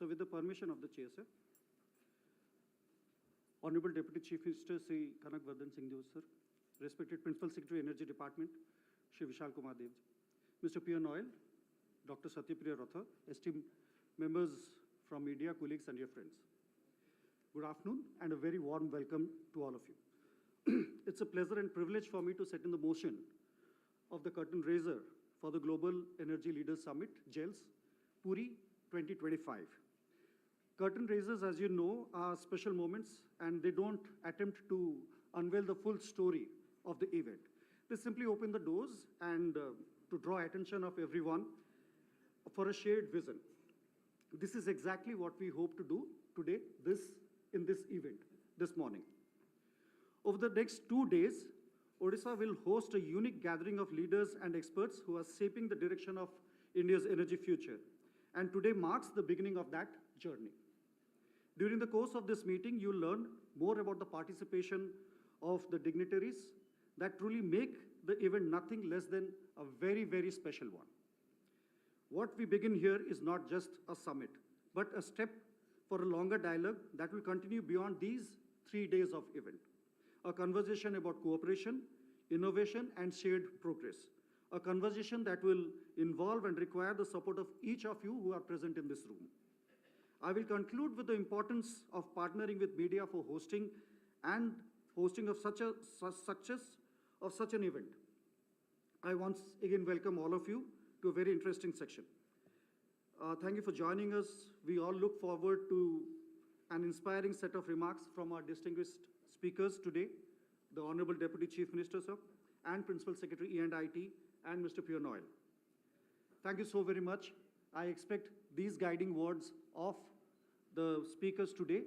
So with the permission of the Chair, sir, Honorable Deputy Chief Minister Sri Kanakvardhan Singh Dev, sir, respected Principal Secretary Energy Department, Shri Vishal Kumar Dev, Mr. P. Noel, Dr. Satyapriya Ratha, esteemed members from media, colleagues and dear friends. Good afternoon and a very warm welcome to all of you. It's a pleasure and privilege for me to set in the motion of the curtain raiser for the Global Energy Leaders Summit, GELS, Puri 2025. Curtain raisers, as you know, are special moments and they don't attempt to unveil the full story of the event. They simply open the doors and to draw attention of everyone for a shared vision. This is exactly what we hope to do today, in this event, this morning. Over the next 2 days, Odisha will host a unique gathering of leaders and experts who are shaping the direction of India's energy future. And today marks the beginning of that journey. During the course of this meeting, you'll learn more about the participation of the dignitaries that truly make the event nothing less than a very, very special one. What we begin here is not just a summit, but a step for a longer dialogue that will continue beyond these 3 days of event. A conversation about cooperation, innovation, and shared progress. A conversation that will involve and require the support of each of you who are present in this room. I will conclude with the importance of partnering with media for hosting of such an event. I once again welcome all of you to a very interesting section. Thank you for joining us. We all look forward to an inspiring set of remarks from our distinguished speakers today, the Honorable Deputy Chief Minister, sir, and Principal Secretary E&IT, and Mr. P. Noel. Thank you so very much. I expect these guiding words of the speakers today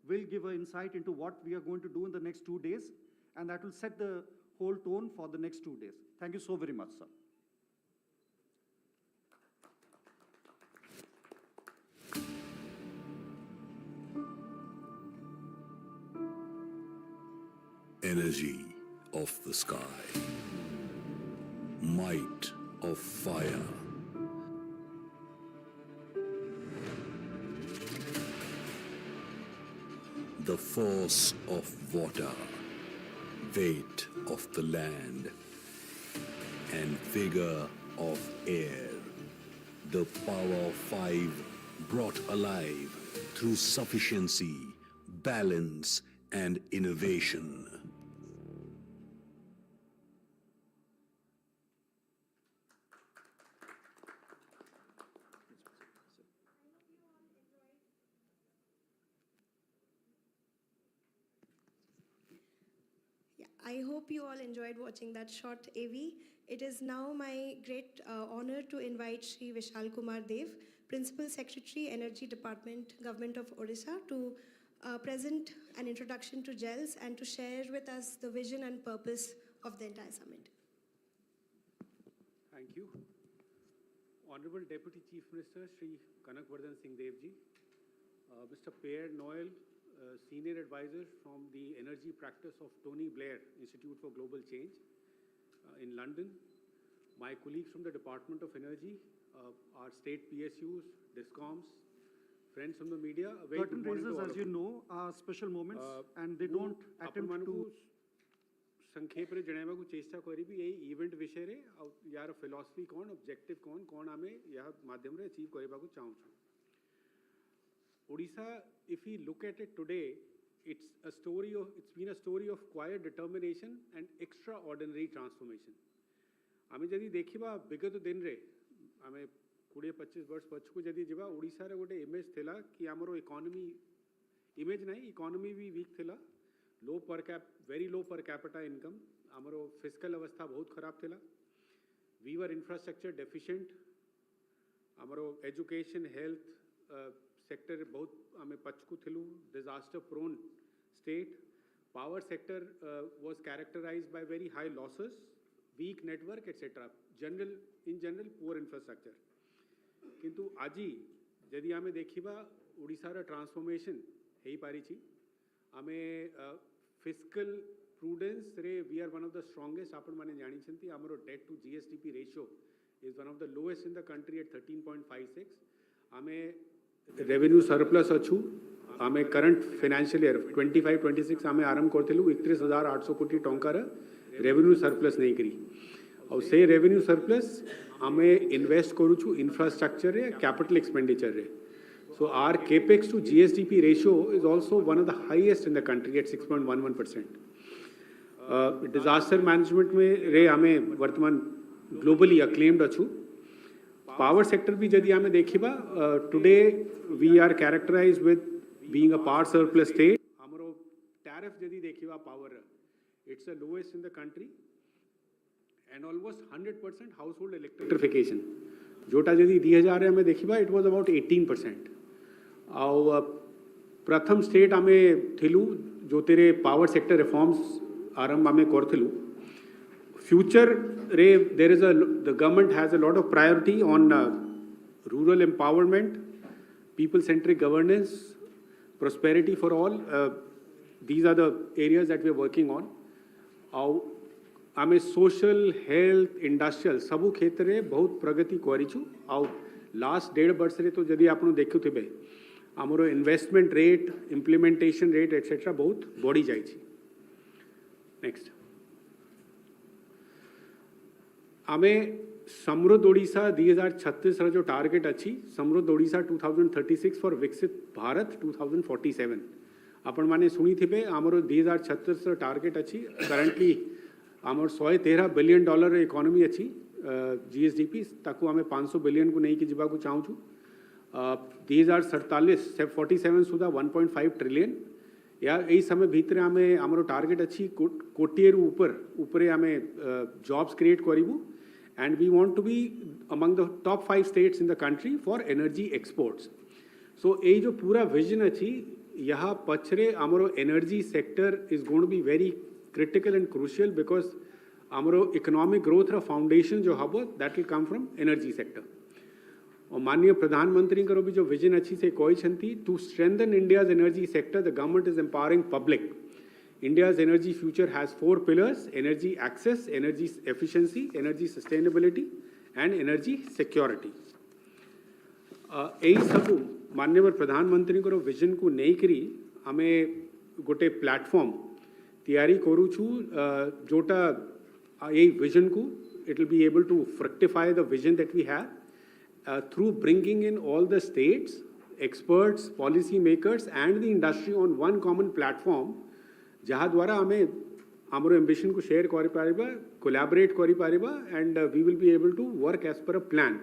will give an insight into what we are going to do in the next 2 days, and that will set the whole tone for the next 2 days. Thank you so very much, sir. Energy of the sky, might of fire, the force of water, weight of the land, and vigor of air, the power of 5 brought alive through sufficiency, balance, and innovation. I hope you all enjoyed watching that short AV. It is now my great honor to invite Shri Vishal Kumar Dev, Principal Secretary, Energy Department, Government of Odisha, to present an introduction to GELS and to share with us the vision and purpose of the entire summit. Thank you. Honorable Deputy Chief Minister Shri Kanakvardhan Singh Dev ji, Mr. P. Noel, Senior Advisor from the Energy Practice of Tony Blair Institute for Global Change in London, my colleagues from the Department of Energy, our state PSUs, DISCOMs, friends from the media. Curtain raisers, as you know, are special moments and they don't attempt to... संक्षेप रे जणाइबा को चेष्टा करी भी यही event विषय रे यार फिलॉसफी कौन ऑब्जेक्टिव कौन आमे यह माध्यम रे अचीव करिबा को चाहू छु Odisha if we look at it today it's been a story of quiet determination and extraordinary transformation आमे जदी देखिबा विगत दिन रे आमे 20-25 वर्ष पछकु जदी जिबा ओडिशा रे गोटे इमेज थिला कि हमरो इकोनॉमी इमेज नहीं इकोनॉमी भी वीक थिला very low per capita income. Amaro fiscal avastha बहुत खराब थिला. We were infrastructure deficient. Amaro education, health sector बहुत आमे पछकु थिलु. Disaster prone state. Power sector was characterized by very high losses, weak network, etc. In general, poor infrastructure. किंतु आजी यदि आमे देखिबा ओडिशा रा ट्रांसफॉर्मेशन हेई पारिछि आमे फिस्कल प्रूडेंस रे we are one of the strongest आपण माने जानि छंती हमरो debt to GSDP ratio is one of the lowest in the country at 13.56 आमे रेवेन्यू सरप्लस अच्छू आमे करंट फाइनेंशियल ईयर 25-26 आमे आरंभ करथिलु 31,800 कोटी टंकार रेवेन्यू सरप्लस नहीं करी और से रेवेन्यू सरप्लस आमे इन्वेस्ट करूछु इंफ्रास्ट्रक्चर रे कैपिटल एक्सपेंडिचर रे so our capex to GSDP ratio is also one of the highest in the country at 6.11%. Disaster management में रे आमे वर्तमान ग्लोबली अक्लेम्ड अच्छू पावर सेक्टर भी जदि आमे देखिबा today we are characterised with being a power surplus state हमरो टैरिफ जदि देखिबा power it's the lowest in the country and almost 100% household electrification जोटा जदि 2000 रे आमे देखिबा इट वाज अबाउट 18% आउ प्रथम स्टेट आमे थिलु जो तेरे पावर सेक्टर रिफॉर्म्स आरंभ आमे करथिलु future रे there is the government has a lot of priority on rural empowerment, people centric governance, prosperity for all. These are the areas that we are working on. आमे social, health, industrial सबु क्षेत्र रे बहुत प्रगति करिछु आउ last 1.5 वर्ष रे तो जदि आपन देखुथिबे हमरो investment rate implementation rate etcetera बहुत बढ़ी जाइछि. नेक्स्ट आमे समृद्ध ओडिशा 2036 रो जो टारगेट अच्छी समृद्ध ओडिशा 2036 फॉर विकसित भारत 2047 आपण माने सुनी थिबे हमरो 2036 रो टारगेट अच्छी करंटली हमर $113 बिलियन इकोनॉमी अच्छी जीएसडीपी ताकू आमे 500 बिलियन को नहीं कि जिबा को चाहू छु 2047 सुधा 1.5 ट्रिलियन या यही समय भीतर आमे हमरो टारगेट अच्छी कोटी रु ऊपर आमे जॉब्स क्रिएट करिवु and we want to be among the top 5 states in the country for energy exports. So ये जो पूरा vision अच्छी यहाँ पछरे आमरो energy sector is going to be very critical and crucial because आमरो economic growth रा foundation जो हबो that will come from energy sector. और माननीय प्रधानमंत्री करो भी जो vision अच्छी से कोई छंती to strengthen India's energy sector, the government is empowering public. India's energy future has 4 pillars: energy access, energy efficiency, energy sustainability, and energy security. यही सब माननीय प्रधानमंत्री को विजन को नहीं करी हमें गोटे प्लेटफॉर्म तैयारी करूछु जोटा यही विजन को it will be able to fructify the vision that we have through bringing in all the states, experts, policy makers, and the industry on one common platform. जहाँ द्वारा हमें हमरो एम्बिशन को शेयर करि पारिबा कोलैबोरेट करि पारिबा and we will be able to work as per a plan.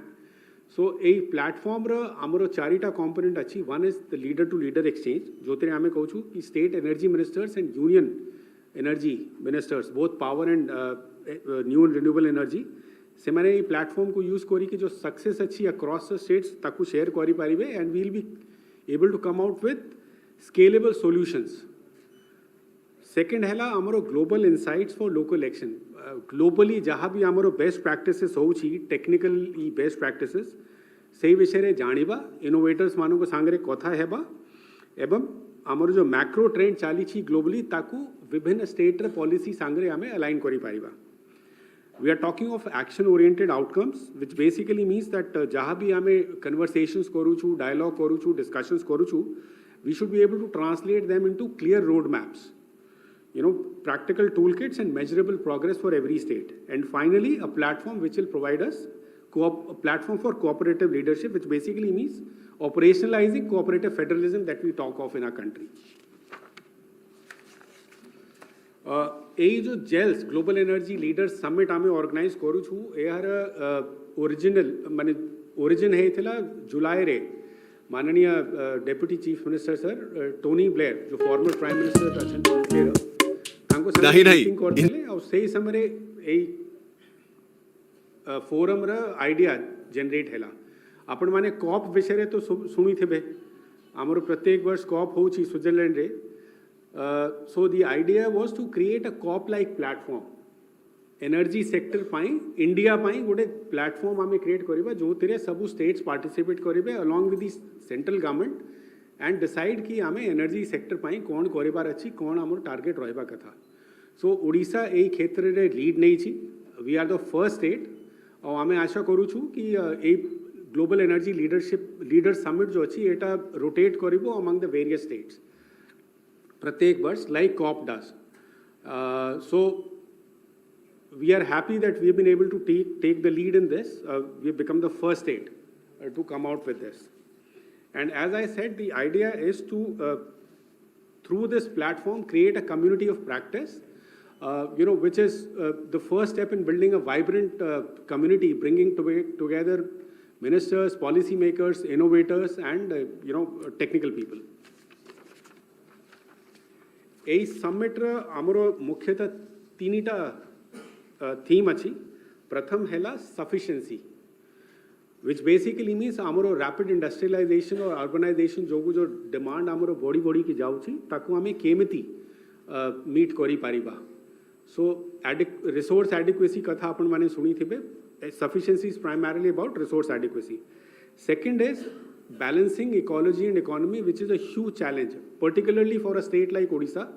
So a platform रो हमरो चारिटा कंपोनेंट अच्छी. One is the leader to leader exchange जोते हमें कहू छु कि state energy ministers and union energy ministers both power and new renewable energy से माने प्लेटफॉर्म को यूज करी कि जो सक्सेस अच्छी अक्रॉस द स्टेट्स ताकू शेयर करि पारिबे and we will be able to come out with scalable solutions. Second है आमरो global insights for local action. Globally जहाँ भी आमरो बेस्ट प्रैक्टिसेस होउछि टेक्निकल बेस्ट प्रैक्टिसेस से विषय रे जानिबा इनोवेटर्स मानू को सांगरे कथा हेबा एवं आमरो जो मैक्रो ट्रेंड चली छी ग्लोबली ताकू विभिन्न स्टेट रे पॉलिसी सांगरे आमे अलाइन करि पारिबा. We are talking of action oriented outcomes which basically means that जहाँ भी आमे कन्वर्सेशंस करूछु डायलॉग करूछु डिस्कशंस करूछु we should be able to translate them into clear road maps, practical toolkits and measurable progress for every state. And finally, a platform which will provide us a platform for cooperative leadership, which basically means operationalizing cooperative federalism that we talk of in our country. यही जो जेल्स global energy leaders summit आमे organise करू छु यार original माने origin है थिला जुलाई रे माननीय deputy chief minister sir Tony Blair जो फॉर्मर प्राइम मिनिस्टर अछन और से समय फोरम आइडिया जनरेट है आपण माने कॉप विषय तो शुणी थे आमर प्रत्येक वर्ष कॉप हो स्विट्जरलैंड रे. So the idea was to create a COP like platform energy sector पाई इंडिया पाई गोटे प्लेटफॉर्म आम क्रिएट करबा जो तेरे सब स्टेट्स पार्टिसिपेट करेंगे along with the central government and decide कि आम एनर्जी सेक्टर पाई कौन करार अच्छी कौन आम टार्गेट रहा कथा. सो ओडिशा यही क्षेत्र में लीड नहीं छी. We are the first state और आम आशा करूँ कि ग्लोबल एनर्जी लीडर समिट जो अच्छी एटा रोटेट करिबो अमंग द वेरियस स्टेट्स प्रत्येक वर्ष like COP does so we are happy that we have been able to take the lead in this. We have become the first state to come out with this. And as I said, the idea is to, through this platform, create a community of practice, which is the first step in building a vibrant community, bringing together ministers, policymakers, innovators, and, technical people. A summit, amaro mukhyata tinita theme अच्छी प्रथम हैला sufficiency, which basically means आमरो rapid industrialization और urbanization जो demand आमरो बड़ी की जाउची ताकू आमे केमिति meet करी पारिबा. So resource adequacy कथा अपन माने सुनी थिबे. Sufficiency is primarily about resource adequacy. Second is balancing ecology and economy, which is a huge challenge, particularly for a state like Odisha,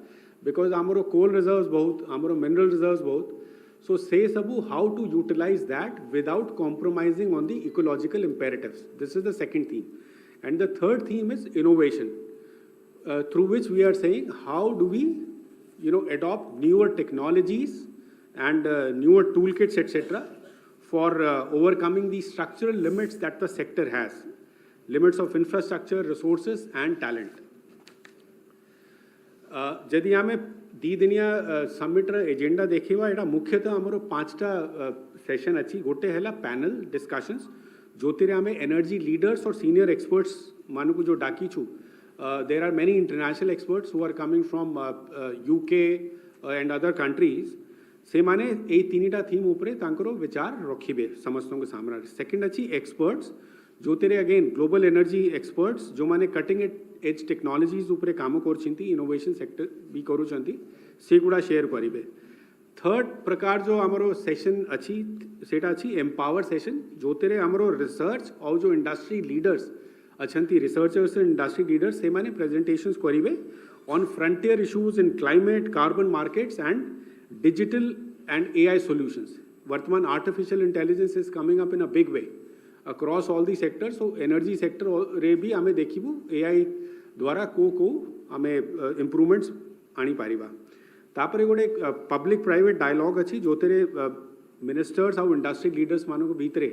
because आमरो coal reserves बहुत, आमरो mineral reserves बहुत. So say Sabu how to utilize that without compromising on the ecological imperatives. This is the second theme. And the third theme is innovation, through which we are saying how do we, adopt newer technologies and newer toolkits, etc., for overcoming the structural limits that the sector has, limits of infrastructure, resources, and talent. जदि आमे दी दिनिया summit agenda देखिबा एटा मुख्यतः हमरो पांचटा session अच्छी गोटे हैला panel discussions जोतिरे आमे एनर्जी लीडर्स और सीनियर एक्सपर्ट्स मानकु जो डाकी छु. There are many international experts who are coming from UK and other countries से माने ए तीनटा थीम ऊपरे तांकरो विचार रखिबे समस्तों के सामने. सेकंड अच्छी एक्सपर्ट्स जोतिरे अगेन ग्लोबल एनर्जी एक्सपर्ट्स जो माने कटिंग एज टेक्नोलॉजीज उपरे काम करछिंती इनोवेशन सेक्टर भी करूछंती से गुडा शेयर करिवे. थर्ड प्रकार जो हमरो सेशन अच्छी सेटा अच्छी एम्पावर सेशन जोतिरे हमरो रिसर्च और जो इंडस्ट्री लीडर्स अछंती रिसर्चर्स एंड इंडस्ट्री लीडर्स से माने प्रेजेंटेशंस करिवे on frontier issues in climate, carbon markets and digital and AI solutions. वर्तमान artificial intelligence is coming up in a big way across all the sectors. So energy sector रे भी आमे देखिबु AI द्वारा को आमे improvements आनी Paribas. तापरे गोटे पब्लिक प्राइवेट डायलॉग अच्छी जोतेरे मिनिस्टर्स और इंडस्ट्री लीडर्स मानो को भीतरे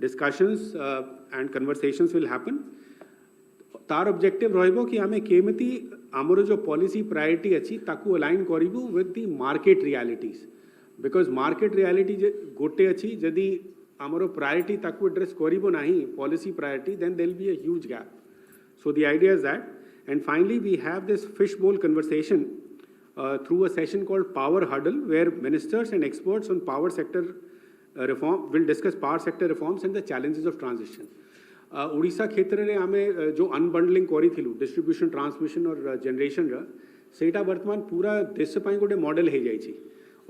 discussions and conversations will happen. तार ऑब्जेक्टिव रहइबो कि आमे केमिति हमरो जो पॉलिसी प्रायोरिटी अच्छी ताकू अलाइन करिबु with the market realities, because market reality गोटे अच्छी जदि आमरो प्रायोरिटी ताकू एड्रेस करिबो नाही policy priority, then there will be a huge gap. So the idea is that, and finally we have this fishbowl conversation through a session called Power Huddle, where ministers and experts on power sector reform will discuss power sector reforms and the challenges of transition. Odisha क्षेत्र रे आमे जो unbundling करिथिलु distribution, transmission और generation रा सेटा वर्तमान पूरा देश पई गोटे मॉडल हे जाई छी.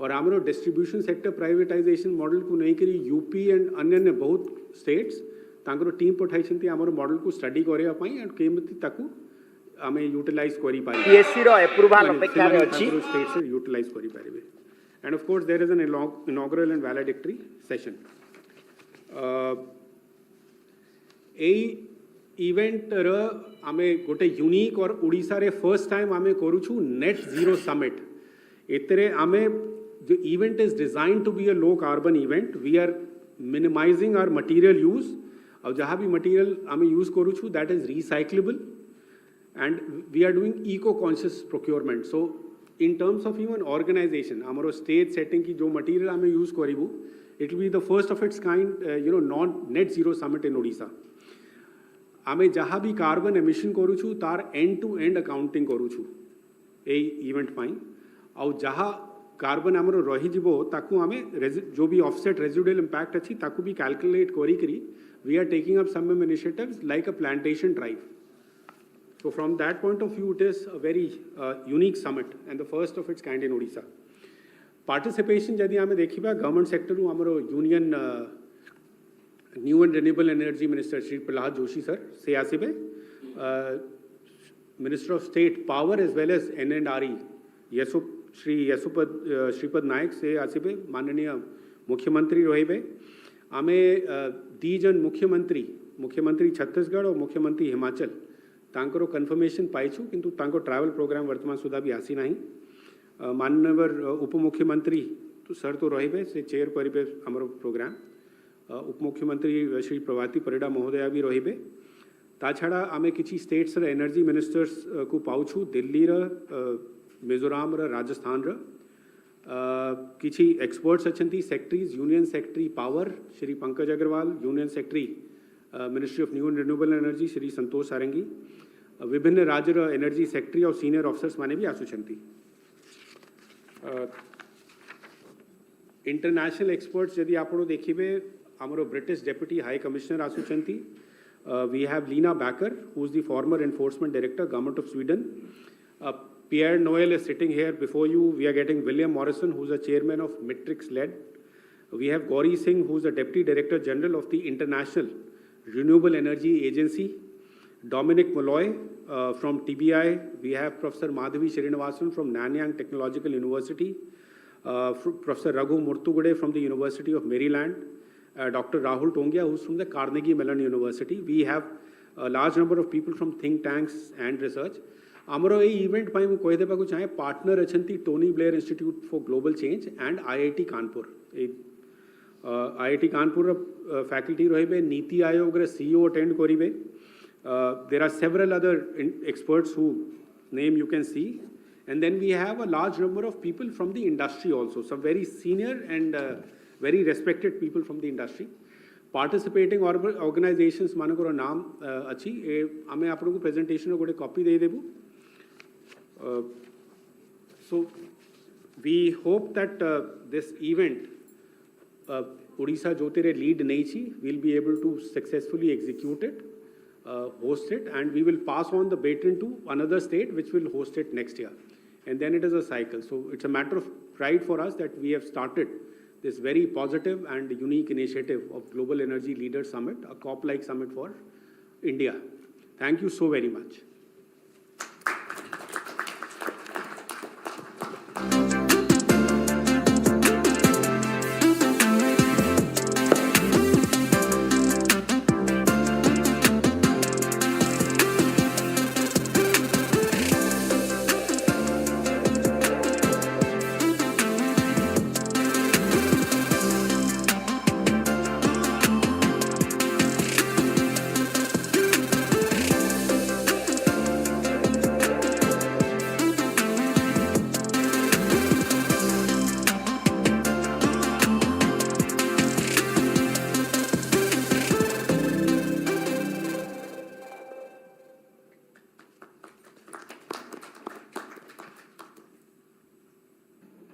और आमरो डिस्ट्रीब्यूशन सेक्टर प्राइवेटाइजेशन मॉडल को नहीं करी यूपी एंड अन्य बहुत स्टेट्स तांकरो टीम पठाई छंती आमरो मॉडल को स्टडी करिया पई एंड केमति ताकू आमे यूटिलाइज करि पारि पीएससी रो अप्रूवल अपेक्षा रे अछि स्टेट्स यूटिलाइज करि पारिबे. And of course there is an inaugural and valedictory session. ए इवेंट र आमे गोटे यूनिक और ओडिसा रे फर्स्ट टाइम आमे करूछु नेट जीरो समिट. इतरे आमे the event is designed to be a low carbon event. We are minimizing our material use. और जहाँ भी material हमें use करूँ छू that is recyclable, and we are doing eco-conscious procurement. So in terms of even organization, हमारो stage setting की जो material हमें use करीबू, it will be the first of its kind, non-net zero summit in Odisha. हमें जहाँ भी carbon emission करूँ छू तार end-to-end accounting करूँ छू ए event पाई. और जहाँ कार्बन आमरो रही जीवो ताकू आमे जो भी ऑफसेट रेजिडुअल इंपैक्ट अच्छी ताकू भी कैलकुलेट करी करी we are taking up some initiatives like a plantation drive. So from that point of view it is a very unique summit and the first of its kind in Odisha. Participation जदि आमे देखिबा government sector रु आमरो union new and renewable energy minister Shri Pralhad Joshi sir से आसीबे, minister of state power as well as NNRE Shripad Naik से आसिबे, माननीय मुख्यमंत्री रहिबे. आमे 2 जन मुख्यमंत्री मुख्यमंत्री छत्तीसगढ़ और मुख्यमंत्री हिमाचल तांकर कन्फर्मेशन पाइछु किंतु तांको ट्रैवल प्रोग्राम वर्तमान सुधा भी आसी नहीं माननीय उपमुख्यमंत्री तो सर तो रही से चेयर करेंगे आमर प्रोग्राम उपमुख्यमंत्री श्री प्रभाती परिडा महोदया भी रही ता छाड़ा आमे किसी स्टेट्स एनर्जी मिनिस्टर्स को पाउछु दिल्ली मिजोराम राजस्थान किसी एक्सपर्ट्स अच्छी secretaries union secretary power Shri Pankaj Agarwal union secretary ministry of new and renewable energy Shri Santosh Sarangi विभिन्न राज्य एनर्जी सेक्रेटरी और सीनियर ऑफिसर्स माने भी आसुचंती इंटरनेशनल एक्सपर्ट्स यदि आप देखिए आमर ब्रिटिश डेप्यूटी हाई कमिश्नर आसुचंती we have Lena Baker who is the former enforcement director government of Sweden Pierre Noel is sitting here before you. We are getting William Morrison, who is the chairman of Matrix LED. We have Gauri Singh, who is the deputy director general of the International Renewable Energy Agency. Dominic Malloy from TBI. We have Professor Madhavi Srinivasan from Nanyang Technological University. Professor Raghu Murthugude from the University of Maryland. Dr. Rahul Tongia, who is from the Carnegie Mellon University. We have a large number of people from think tanks and research. आमर ये event पाई मुझे कही देबा को चाहे partner अच्छी Tony Blair Institute for Global Change and IIT Kanpur IIT Kanpur faculty रही NITI Aayog CEO attend करेंगे there are several other experts who name you can see and then we have a large number of people from the industry also some very senior and very respected people from the industry participating organisations मानकर नाम अच्छी आम आपको presentation गोटे copy दे देबू so we hope that this event Odisha jotire lead nahi chi will be able to successfully execute it host it and we will pass on the baton to another state which will host it next year and then it is a cycle. So it's a matter of pride for us that we have started this very positive and unique initiative of Global Energy Leaders Summit, a COP-like summit for India. Thank you so very much.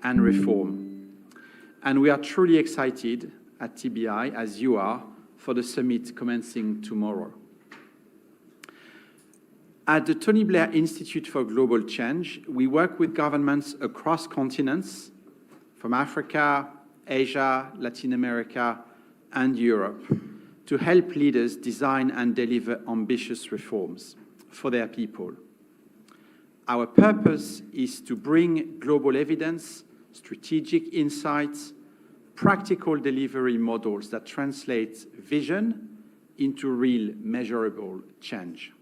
And reform. And we are truly excited at TBI, as you are, for the summit commencing tomorrow. At the Tony Blair Institute for Global Change, we work with governments across continents, from Africa, Asia, Latin America, and Europe, to help leaders design and deliver ambitious reforms for their people. Our purpose is to bring global evidence, strategic insights, practical delivery models that translate vision into real measurable change.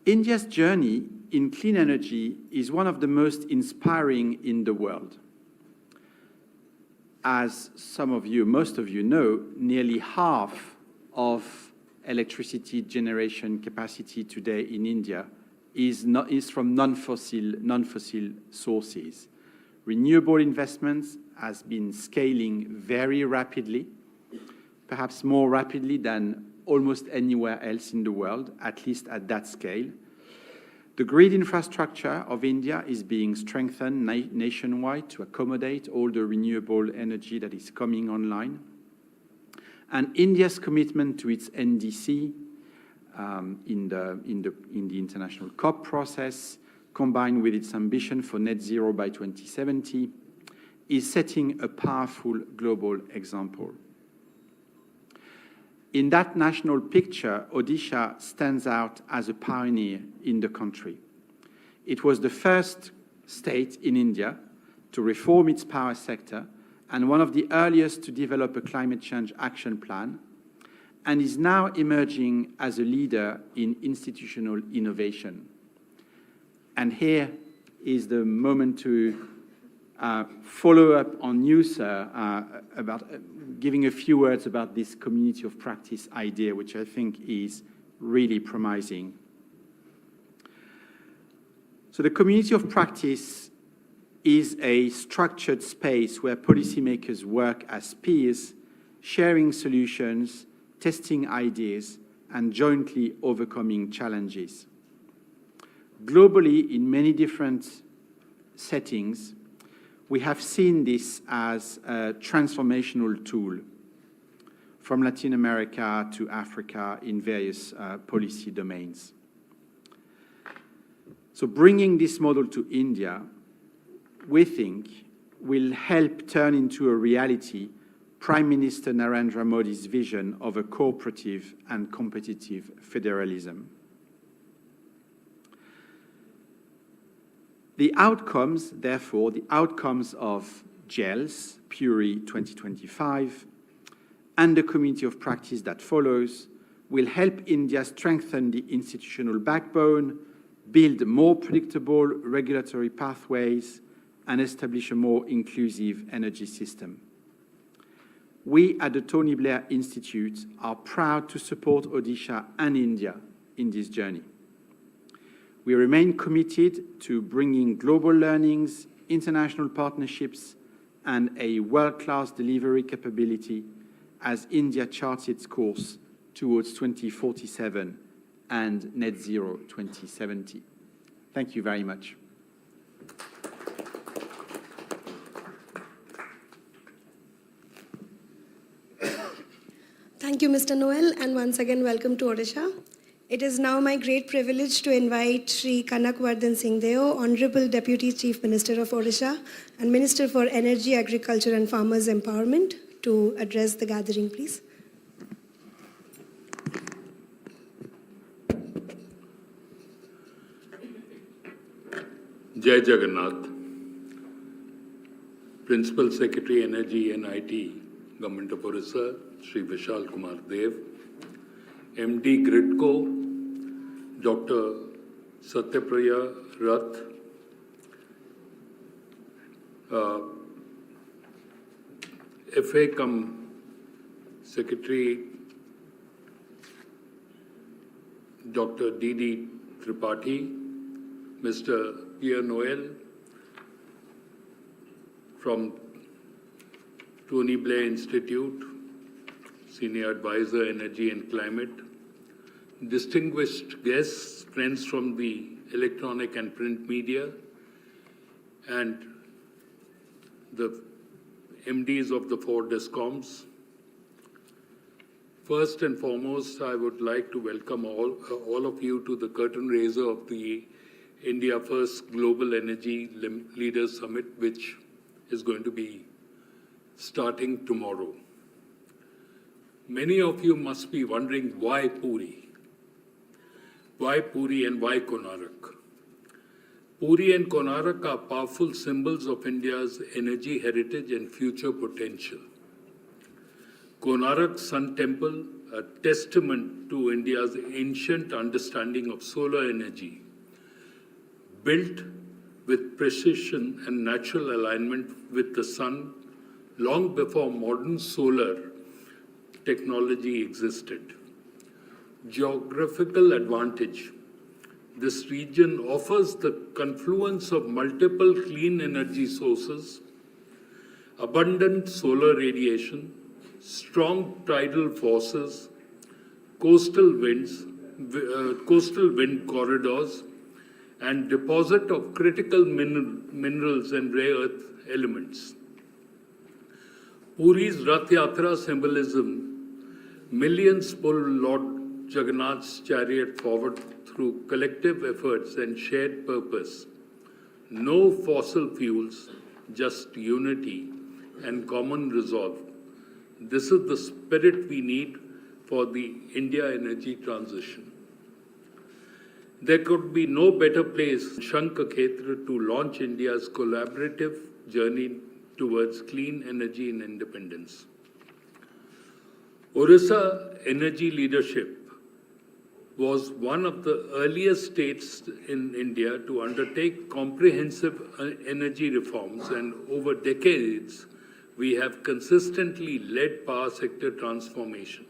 India's journey in clean energy is one of the most inspiring in the world. As most of you know, nearly half of electricity generation capacity today in India is from non-fossil sources. Renewable investments has been scaling very rapidly, perhaps more rapidly than almost anywhere else in the world, at least at that scale. The grid infrastructure of India is being strengthened nationwide to accommodate all the renewable energy that is coming online. And India's commitment to its NDC in the international COP process, combined with its ambition for net zero by 2070, is setting a powerful global example. In that national picture, ODISHA stands out as a pioneer in the country. It was the first state in India to reform its power sector and one of the earliest to develop a climate change action plan, and is now emerging as a leader in institutional innovation. And here is the moment to follow up on you, sir, about giving a few words about this community of practice idea, which I think is really promising. So the community of practice is a structured space where policymakers work as peers, sharing solutions, testing ideas, and jointly overcoming challenges. Globally, in many different settings, we have seen this as a transformational tool, from Latin America to Africa in various policy domains. So bringing this model to India, we think, will help turn into a reality Prime Minister Narendra Modi's vision of a cooperative and competitive federalism. The outcomes, therefore, the outcomes of GELS, Puri 2025, and the community of practice that follows, will help India strengthen the institutional backbone, build more predictable regulatory pathways, and establish a more inclusive energy system. We at the Tony Blair Institute are proud to support ODISHA and India in this journey. We remain committed to bringing global learnings, international partnerships, and a world-class delivery capability as India charts its course towards 2047 and net zero 2070. Thank you very much. Thank you, Mr. Noel, and once again, welcome to Odisha. It is now my great privilege to invite Shri Kanakvardhan Singh Deo, Honorable Deputy Chief Minister of Odisha and Minister for Energy, Agriculture and Farmers Empowerment, to address the gathering, please. Jai Jagannath, Principal Secretary Energy and IT, Government of Orissa, Shri Vishal Kumar Dev, MD Gridco, Dr. Satyapriya Rath, FA cum Secretary Dr. D.D. Tripathi, Mr. Pierre Noel from Tony Blair Institute, Senior Advisor, Energy and Climate, distinguished guests, friends from the electronic and print media, and the MDs of the 4 DISCOMs. First and foremost, I would like to welcome all of you to the curtain raiser of the India First Global Energy Leaders Summit, which is going to be starting tomorrow. Many of you must be wondering why Puri? Why Puri and why Konarak? Puri and Konarak are powerful symbols of India's energy heritage and future potential. Konarak Sun Temple, a testament to India's ancient understanding of solar energy, built with precision and natural alignment with the sun long before modern solar technology existed. Geographical advantage. This region offers the confluence of multiple clean energy sources, abundant solar radiation, strong tidal forces, coastal wind corridors, and deposit of critical minerals and rare earth elements. Puri's Rath Yatra symbolism, millions pull Lord Jagannath's chariot forward through collective efforts and shared purpose. No fossil fuels, just unity and common resolve. This is the spirit we need for the India energy transition. There could be no better place, Shankh Khetra, to launch India's collaborative journey towards clean energy and independence. Odisha energy leadership was one of the earliest states in India to undertake comprehensive energy reforms, and over decades, we have consistently led power sector transformation.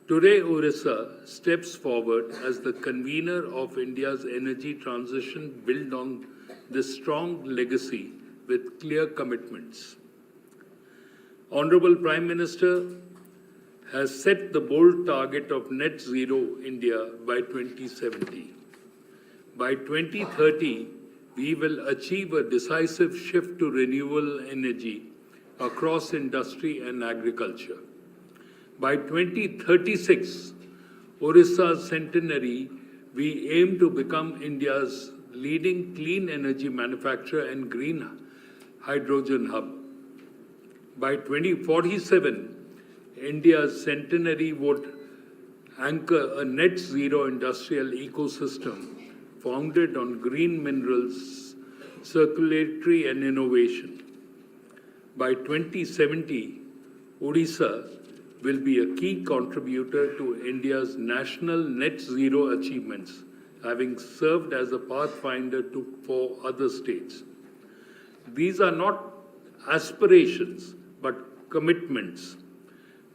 Today, Odisha steps forward as the convener of India's energy transition built on this strong legacy with clear commitments. Honorable Prime Minister has set the bold target of net zero India by 2070. By 2030, we will achieve a decisive shift to renewable energy across industry and agriculture. By 2036, Odisha's centenary, we aim to become India's leading clean energy manufacturer and green hydrogen hub. By 2047, India's centenary would anchor a net zero industrial ecosystem founded on green minerals, circularity and innovation. By 2070, Odisha will be a key contributor to India's national net zero achievements, having served as a pathfinder for other states. These are not aspirations, but commitments,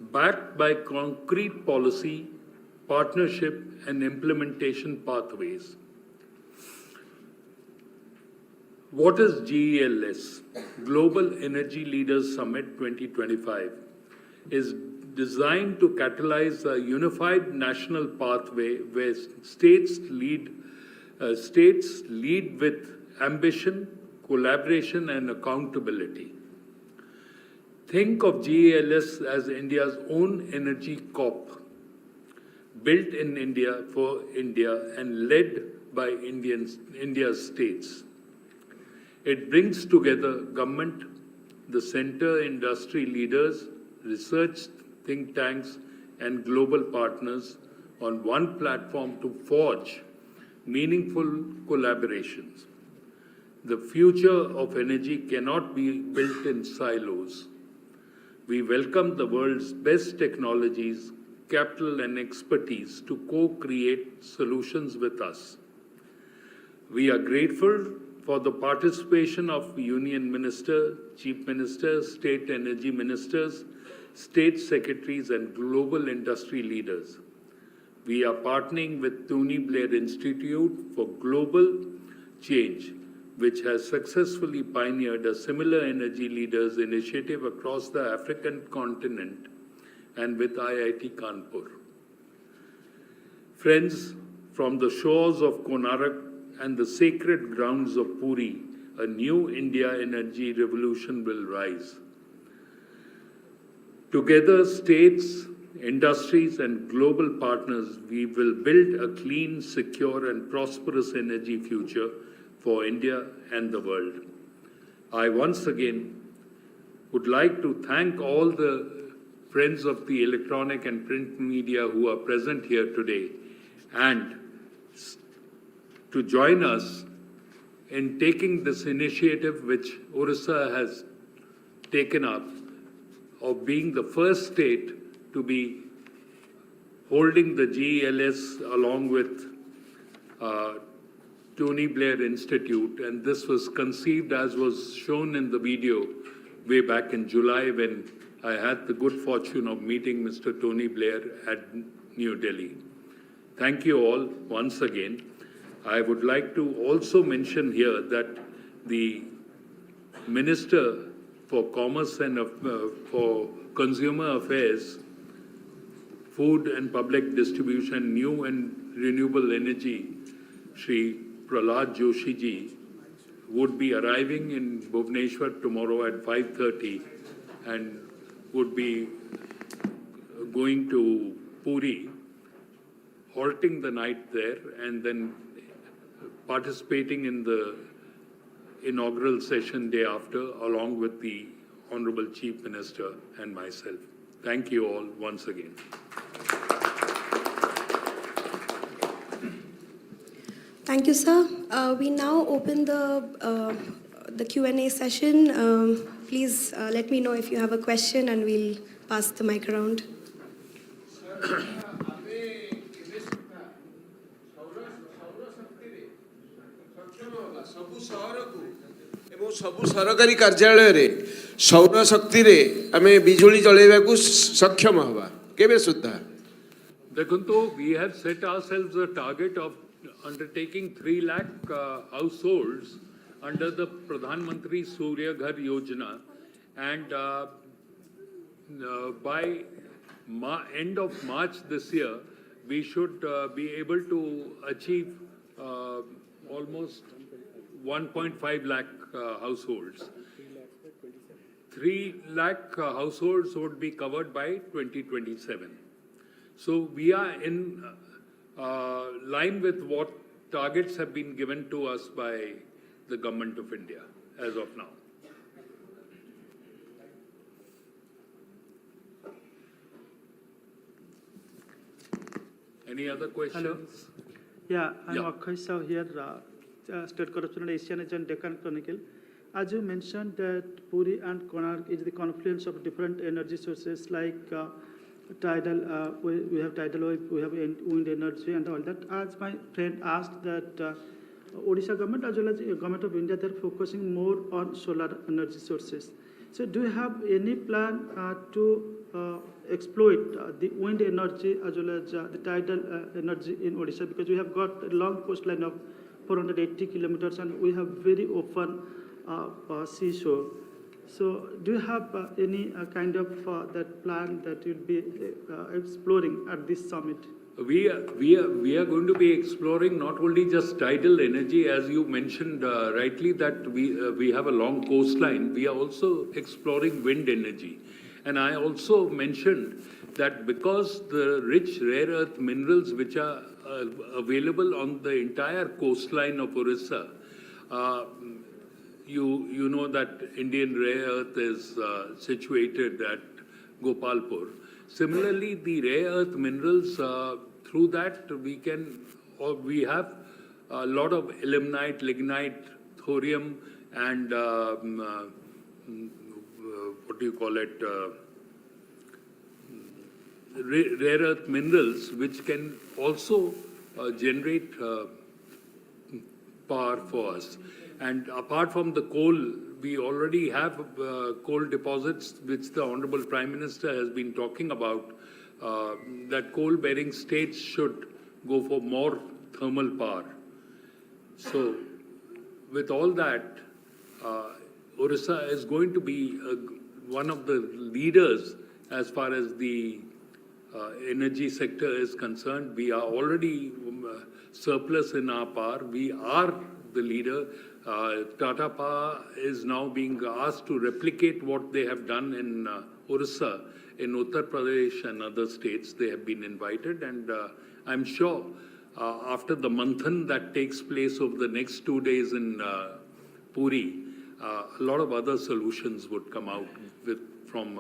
backed by concrete policy, partnership, and implementation pathways. What is GELS? Global Energy Leaders Summit 2025 is designed to catalyze a unified national pathway where states lead with ambition, collaboration, and accountability. Think of GELS as India's own energy corp, built in India for India and led by India's states. It brings together government, the center, industry leaders, research think tanks, and global partners on one platform to forge meaningful collaborations. The future of energy cannot be built in silos. We welcome the world's best technologies, capital, and expertise to co-create solutions with us. We are grateful for the participation of Union Minister, Chief Minister, State Energy Ministers, State Secretaries, and global industry leaders. We are partnering with Tony Blair Institute for Global Change, which has successfully pioneered a similar energy leaders initiative across the African continent, and with IIT Kanpur. Friends, from the shores of Konark and the sacred grounds of Puri, a new India energy revolution will rise. Together, states, industries, and global partners, we will build a clean, secure, and prosperous energy future for India and the world. I once again would like to thank all the friends of the electronic and print media who are present here today, and to join us in taking this initiative which Odisha has taken up of being the first state to be holding the GELS along with Tony Blair Institute, and this was conceived, as was shown in the video, way back in July when I had the good fortune of meeting Mr. Tony Blair at New Delhi. Thank you all once again. I would like to also mention here that the Minister for Commerce and for Consumer Affairs, Food and Public Distribution, New and Renewable Energy, Shri Prahlad Joshi ji, would be arriving in Bhubaneswar tomorrow at 5:30 and would be going to Puri, halting the night there, and then participating in the inaugural session day after, along with the Honorable Chief Minister and myself. Thank you all once again. Thank you, sir. We now open the Q&A session. Please let me know if you have a question and we'll pass the mic around. ସବୁ ସରକାରୀ କାର୍ଯ୍ୟାଳୟରେ ସୌର ଶକ୍ତିରେ ଆମେ ବିଜୁଳି ଜଳେଇବାକୁ ସକ୍ଷମ ହେବା କେବେ ସୁଦ୍ଧା? ଦେଖନ୍ତୁ, we have set ourselves a target of undertaking 3 lakh households under the Pradhan Mantri Surya Ghar Yojana, and by end of March this year, we should be able to achieve almost 1.5 lakh households. 3 lakh households would be covered by 2027. So we are in line with what targets have been given to us by the Government of India as of now. Any other questions? Yeah, I'm Yeah. Akshay Sahu here, State Correspondent, Asian Age and Deccan Chronicle. As you mentioned that Puri and Konark is the confluence of different energy sources like tidal, we have tidal wave, we have wind energy and all that. As my friend asked that Odisha government as well as government of India, they're focusing more on solar energy sources. So do you have any plan to exploit the wind energy as well as the tidal energy in Odisha? Because we have got a long coastline of 480 kilometers and we have very often seashore. So do you have any kind of that plan that you'll be exploring at this summit? We are going to be exploring not only just tidal energy, as you mentioned rightly, that we have a long coastline. We are also exploring wind energy. And I also mentioned that because the rich rare earth minerals which are available on the entire coastline of Orissa, you know that Indian rare earth is situated at Gopalpur. Similarly, the rare earth minerals, through that we have a lot of ilmenite, lignite, thorium, and what do you call it? Rare earth minerals, which can also generate power for us. And apart from the coal, we already have coal deposits, which the Honorable Prime Minister has been talking about, that coal-bearing states should go for more thermal power. So, with all that, Orissa is going to be one of the leaders as far as the energy sector is concerned. We are already surplus in our power. We are the leader. Tata Power is now being asked to replicate what they have done in Orissa, in Uttar Pradesh and other states. They have been invited, and I'm sure after the manthan that takes place over the next 2 days in Puri, a lot of other solutions would come out from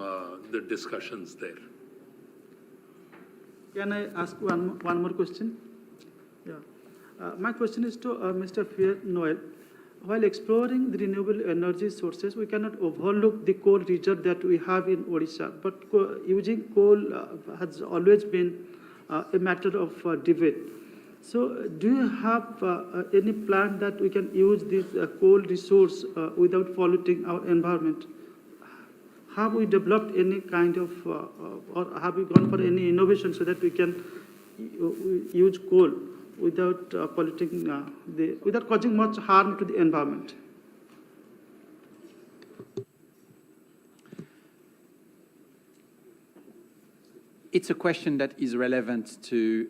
the discussions there. Can I ask one more question? Yeah. My question is to Mr. Pierre Noel. While exploring the renewable energy sources, we cannot overlook the coal reserve that we have in Odisha. But using coal has always been a matter of debate. So, do you have any plan that we can use this coal resource without polluting our environment? Have we developed any kind of, or have we gone for any innovation so that we can use coal without polluting, without causing much harm to the environment? It's a question that is relevant to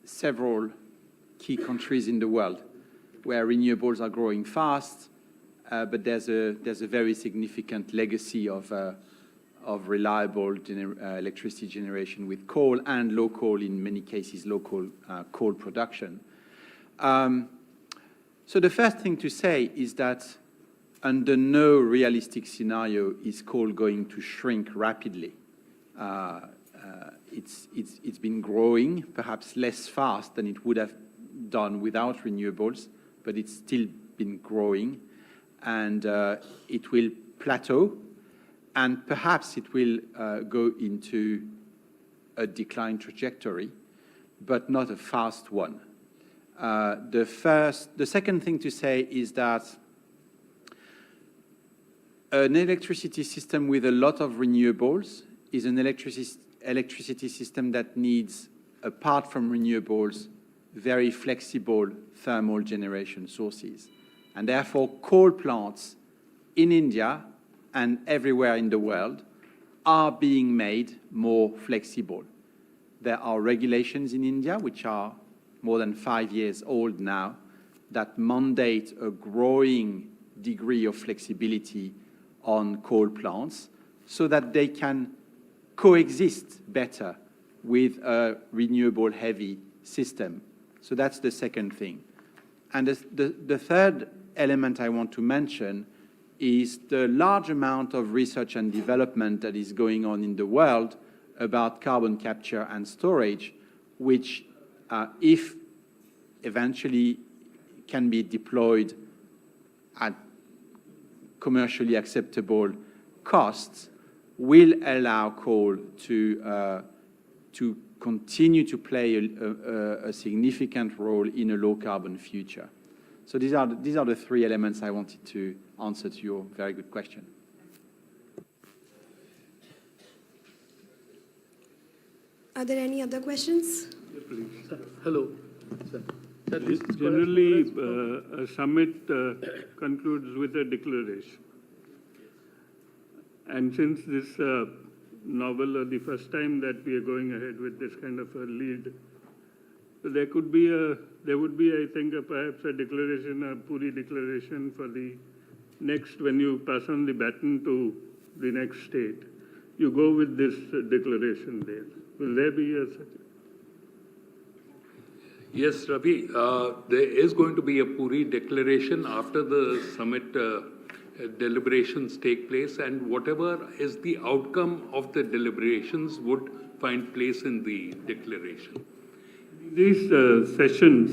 several key countries in the world where renewables are growing fast, but there's a very significant legacy of reliable electricity generation with coal and local, in many cases, local coal production. So the first thing to say is that under no realistic scenario is coal going to shrink rapidly. It's been growing, perhaps less fast than it would have done without renewables, but it's still been growing. and it will plateau, and perhaps it will go into a decline trajectory, but not a fast one. The second thing to say is that an electricity system with a lot of renewables is an electricity system that needs, apart from renewables, very flexible thermal generation sources. And therefore, coal plants in India and everywhere in the world are being made more flexible. There are regulations in India, which are more than 5 years old now, that mandate a growing degree of flexibility on coal plants so that they can coexist better with a renewable heavy system. So that's the second thing. And the third element I want to mention is the large amount of research and development that is going on in the world about carbon capture and storage, which, if eventually can be deployed at commercially acceptable costs, will allow coal to continue to play a significant role in a low-carbon future. So these are the three elements I wanted to answer to your very good question. Are there any other questions? Hello. Sir. Generally, a summit concludes with a declaration. And since this novel or the first time that we are going ahead with this kind of a lead, there would be, I think, perhaps a declaration, a Puri declaration for the next, when you pass on the baton to the next state, you go with this declaration there. Will there be a such? Yes, Ravi, there is going to be a Puri declaration after the summit deliberations take place, and whatever is the outcome of the deliberations would find place in the declaration. These sessions,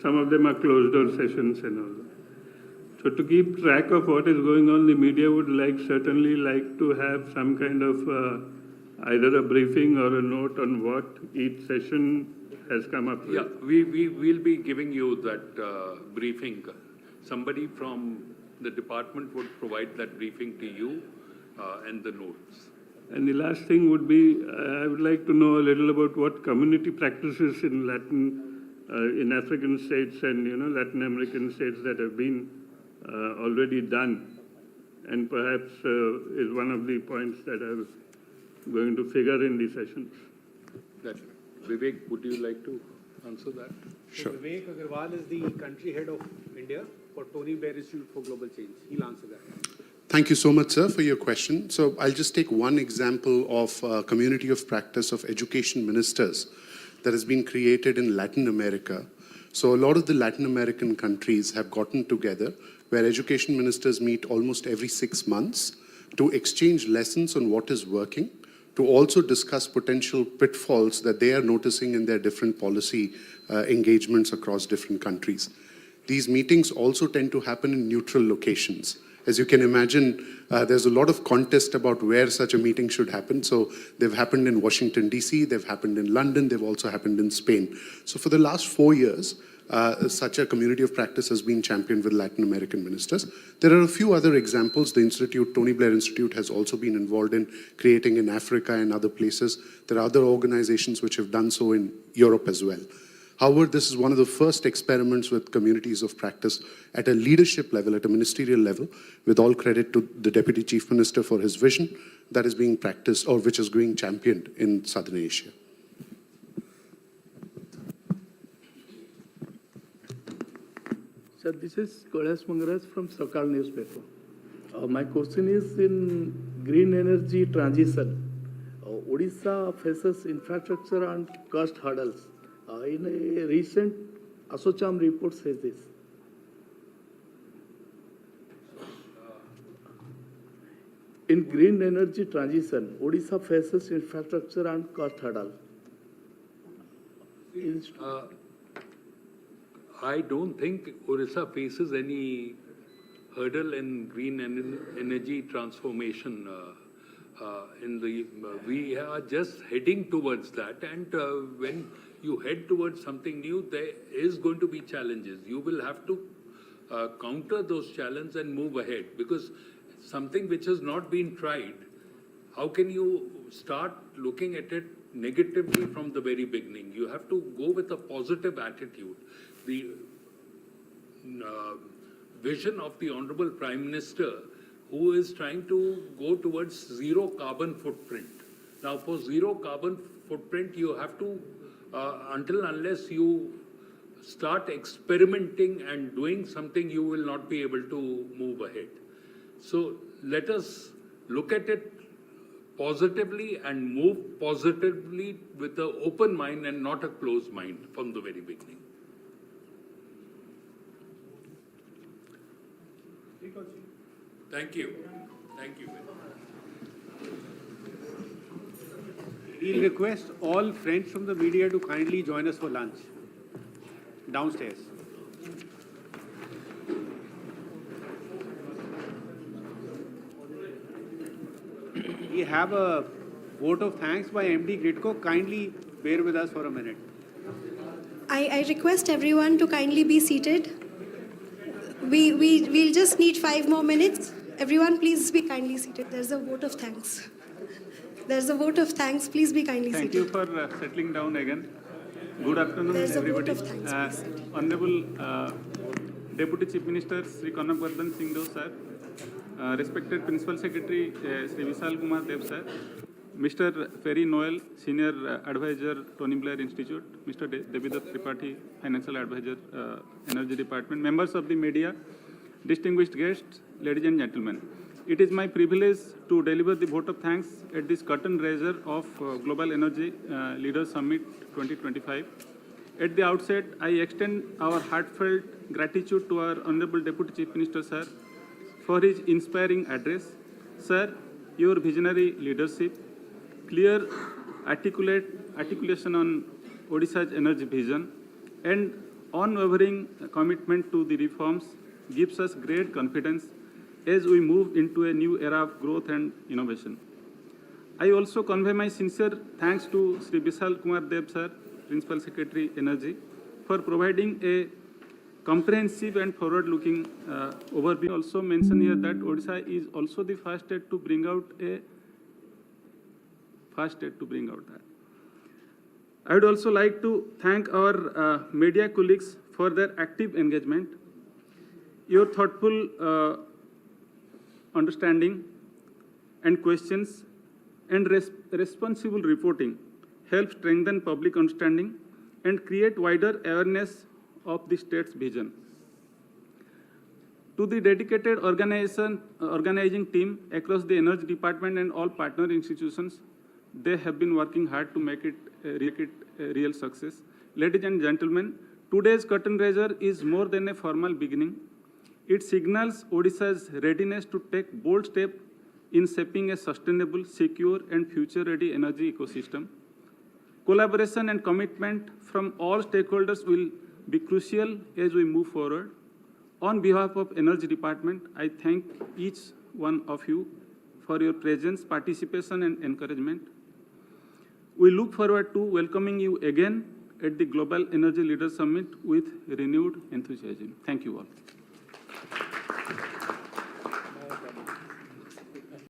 some of them are closed-door sessions and all that. So to keep track of what is going on, the media would certainly like to have some kind of either a briefing or a note on what each session has come up with. Yeah, we will be giving you that briefing. Somebody from the department would provide that briefing to you and the notes. And the last thing would be, I would like to know a little about what community practices in in African states and Latin American states that have been already done, and perhaps is one of the points that I'm going to figure in the sessions. Vivek, would you like to answer that? Sure. So Vivek Agarwal is the country head of India for Tony Blair Institute for Global Change. He'll answer that. Thank you so much, sir, for your question. So I'll just take one example of a community of practice of education ministers that has been created in Latin America. So a lot of the Latin American countries have gotten together where education ministers meet almost every 6 months to exchange lessons on what is working, to also discuss potential pitfalls that they are noticing in their different policy engagements across different countries. These meetings also tend to happen in neutral locations. As you can imagine, there's a lot of contest about where such a meeting should happen. So they've happened in Washington, D.C., they've happened in London, they've also happened in Spain. So for the last 4 years, such a community of practice has been championed with Latin American ministers. There are a few other examples. The Institute, Tony Blair Institute, has also been involved in creating in Africa and other places. There are other organizations which have done so in Europe as well. However, this is one of the first experiments with communities of practice at a leadership level, at a ministerial level, with all credit to the Deputy Chief Minister for his vision that is being practiced or which is being championed in Southern Asia. Sir, this is Kailash Mangaraj from Sakal newspaper. My question is in green energy transition. Odisha faces infrastructure and cost hurdles. In a recent ASOCHAM report says this. In green energy transition, Odisha faces infrastructure and cost hurdle. I don't think Odisha faces any hurdle in green energy transformation. We are just heading towards that, and when you head towards something new, there is going to be challenges. You will have to counter those challenges and move ahead, because something which has not been tried, how can you start looking at it negatively from the very beginning? You have to go with a positive attitude. The vision of the Honorable Prime Minister, who is trying to go towards zero carbon footprint. Now, for zero carbon footprint, you have to, unless you start experimenting and doing something, you will not be able to move ahead. So let us look at it positively and move positively with an open mind and not a closed mind from the very beginning. Thank you. Thank you. We'll request all friends from the media to kindly join us for lunch downstairs. We have a vote of thanks by MD Gridco. Kindly bear with us for a minute. I request everyone to kindly be seated. We'll just need 5 more minutes. Everyone, please be kindly seated. There's a vote of thanks. There's a vote of thanks. Please be kindly Thank seated. you for settling down again. Good afternoon, There's a vote everybody. of thanks, please. Honorable Deputy Chief Minister Sri Kanakvardhan Singh Dev sir, respected Principal Secretary Sri Vishal Kumar Dev sir, Mr. Ferry Noel, Senior Advisor, Tony Blair Institute, Mr. Devidat Tripathi, Financial Advisor, Energy Department, members of the media, distinguished guests, ladies and gentlemen. It is my privilege to deliver the vote of thanks at this curtain raiser of Global Energy Leaders Summit 2025. At the outset, I extend our heartfelt gratitude to our Honorable Deputy Chief Minister, sir, for his inspiring address. Sir, your visionary leadership, clear articulation on Odisha's energy vision, and unwavering commitment to the reforms gives us great confidence as we move into a new era of growth and innovation. I also convey my sincere thanks to Sri Vishal Kumar Dev sir, Principal Secretary Energy, for providing a comprehensive and forward-looking overview. Also mention here that Odisha is also the first state to bring out that. I would also like to thank our media colleagues for their active engagement. Your thoughtful understanding and questions and responsible reporting help strengthen public understanding and create wider awareness of the state's vision. To the dedicated organizing team across the Energy Department and all partner institutions, they have been working hard to make it a real success. Ladies and gentlemen, today's curtain raiser is more than a formal beginning. It signals Odisha's readiness to take bold steps in shaping a sustainable, secure, and future-ready energy ecosystem. Collaboration and commitment from all stakeholders will be crucial as we move forward. On behalf of Energy Department, I thank each one of you for your presence, participation, and encouragement. We look forward to welcoming you again at the Global Energy Leaders Summit with renewed enthusiasm. Thank you all.